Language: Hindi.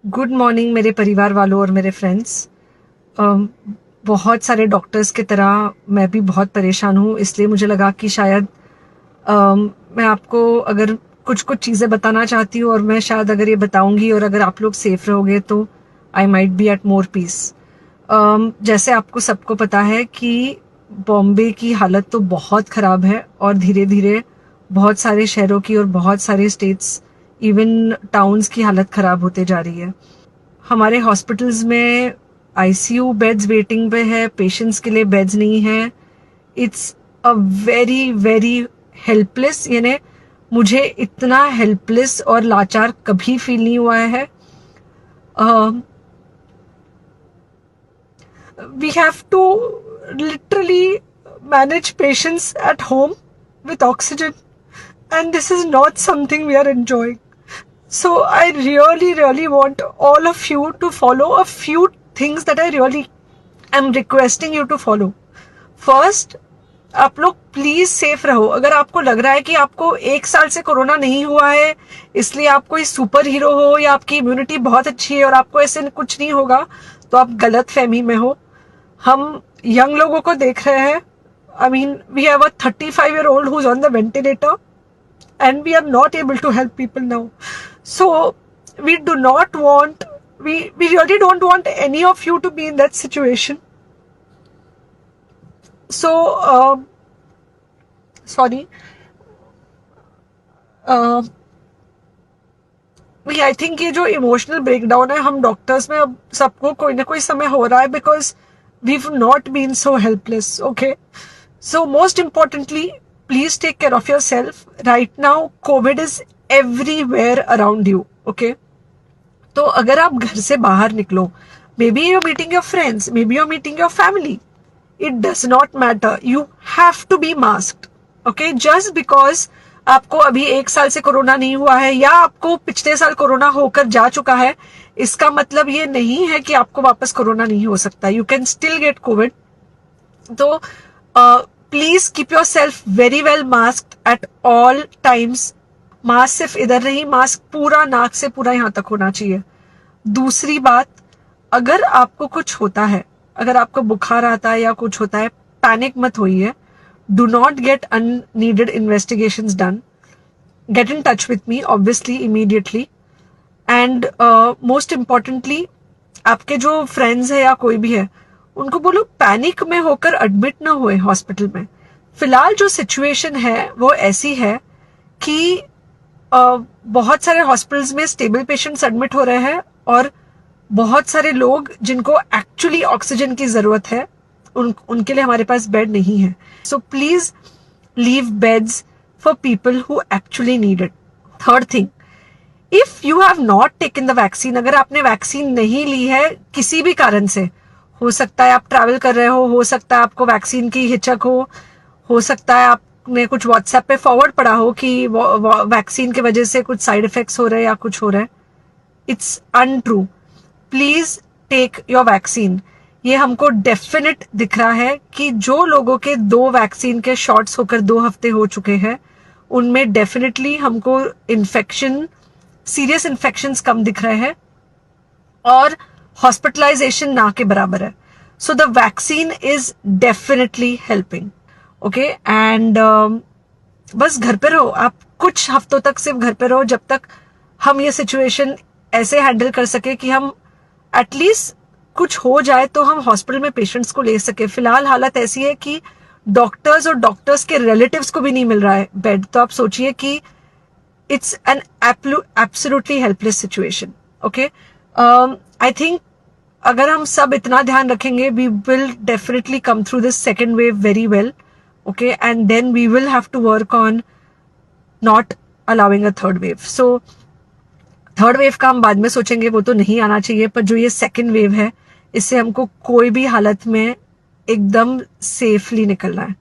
गुड मॉर्निंग मेरे परिवार वालों और मेरे फ्रेंड्स। बहुत सारे डॉक्टर्स की तरह मैं भी बहुत परेशान हूँ, इसलिए मुझे लगा कि शायद मैं आपको अगर कुछ कुछ चीज़ें बताना चाहती हूँ और मैं शायद अगर ये बताऊंगी और अगर आप लोग सेफ रहोगे तो I might be at more peace. जैसे आपको सबको पता है कि बॉम्बे की हालत तो बहुत ख़राब है और धीरे धीरे बहुत सारे शहरों की और बहुत सारे स्टेट्स, इवन टाउन्स की हालत ख़राब होते जा रही है। हमारे हॉस्पिटल्स में आईसीयू बेड्स वेटिंग पे है, पेशेंट्स के लिए बेड्स नहीं है। It's a very very helpless, यानी मुझे इतना हेल्पलेस और लाचार कभी फील नहीं हुआ है। We have to literally manage patients at home with oxygen, and this is not something we are enjoying. So I really want all of you to follow a few things that I really am requesting you to follow. First, आप लोग प्लीज सेफ रहो। अगर आपको लग रहा है कि आपको 1 साल से कोरोना नहीं हुआ है इसलिए आप कोई सुपर हीरो हो या आपकी इम्यूनिटी बहुत अच्छी है और आपको ऐसे कुछ नहीं होगा, तो आप गलत फहमी में हो। हम यंग लोगों को देख रहे हैं। I mean we have a 35-year-old who's on the ventilator and we are not able to help people now. So we do not want, we really don't want any of you to be in that situation. So sorry, I think ये जो इमोशनल ब्रेकडाउन है हम डॉक्टर्स में अब सबको कोई ना कोई समय हो रहा है, because we not been so helpless. Okay, so most importantly please take care of yourself right now. Covid is everywhere around you. Okay, तो अगर आप घर से बाहर निकलो, maybe your meeting your friends, maybe your meeting your family, it does not matter, you have to be masked. Okay, just because आपको अभी 1 साल से कोरोना नहीं हुआ है या आपको पिछले साल कोरोना होकर जा चुका है, इसका मतलब ये नहीं है कि आपको वापस कोरोना नहीं हो सकता। You can still get covid. तो please keep yourself very well masked at all times. Mask सिर्फ इधर नहीं, मास्क पूरा नाक से पूरा यहां तक होना चाहिए। दूसरी बात, अगर आपको कुछ होता है, अगर आपको बुखार आता है या कुछ होता है, पैनिक मत होइए। Do not get unneeded investigations done. Get in touch with me obviously immediately. And most importantly, आपके जो फ्रेंड्स है या कोई भी है उनको बोलो पैनिक में होकर एडमिट ना हुए हॉस्पिटल में। फिलहाल जो सिचुएशन है वो ऐसी है कि बहुत सारे हॉस्पिटल्स में स्टेबल पेशेंट्स एडमिट हो रहे हैं और बहुत सारे लोग जिनको एक्चुअली ऑक्सीजन की जरूरत है उनके लिए हमारे पास बेड नहीं है। So please leave beds for people who actually need it. Third thing, if you have not taken the vaccine, अगर आपने वैक्सीन नहीं ली है किसी भी कारण से, हो सकता है आप ट्रैवल कर रहे हो सकता है आपको वैक्सीन की हिचक हो सकता है आपने कुछ व्हाट्सएप पे फॉरवर्ड पड़ा हो कि वैक्सीन की वजह से कुछ साइड इफेक्ट्स हो रहे हैं या कुछ हो रहा है, it's untrue. Please take your vaccine. ये हमको डेफिनेट दिख रहा है कि जो लोगों के 2 वैक्सीन के शॉट्स होकर 2 हफ्ते हो चुके हैं उनमें डेफिनेटली हमको इन्फेक्शन, सीरियस इन्फेक्शंस कम दिख रहे हैं और हॉस्पिटलाइजेशन ना के बराबर है। So the vaccine is definitely helping. Okay, and बस घर पे रहो। आप कुछ हफ्तों तक सिर्फ घर पे रहो जब तक हम ये सिचुएशन ऐसे हैंडल कर सके कि हम एटलीस्ट कुछ हो जाए तो हम हॉस्पिटल में पेशेंट्स को ले सके। फिलहाल हालत ऐसी है कि डॉक्टर्स और डॉक्टर्स के रिलेटिव्स को भी नहीं मिल रहा है बेड। तो आप सोचिए कि it's an absolutely helpless situation. Okay, I think अगर हम सब इतना ध्यान रखेंगे we will definitely come through this second wave very well. Okay, and then we will have to work on not allowing a third wave. So third wave का हम बाद में सोचेंगे, वो तो नहीं आना चाहिए, पर जो ये सेकेंड वेव है इससे हमको कोई भी हालत में एकदम सेफली निकलना है।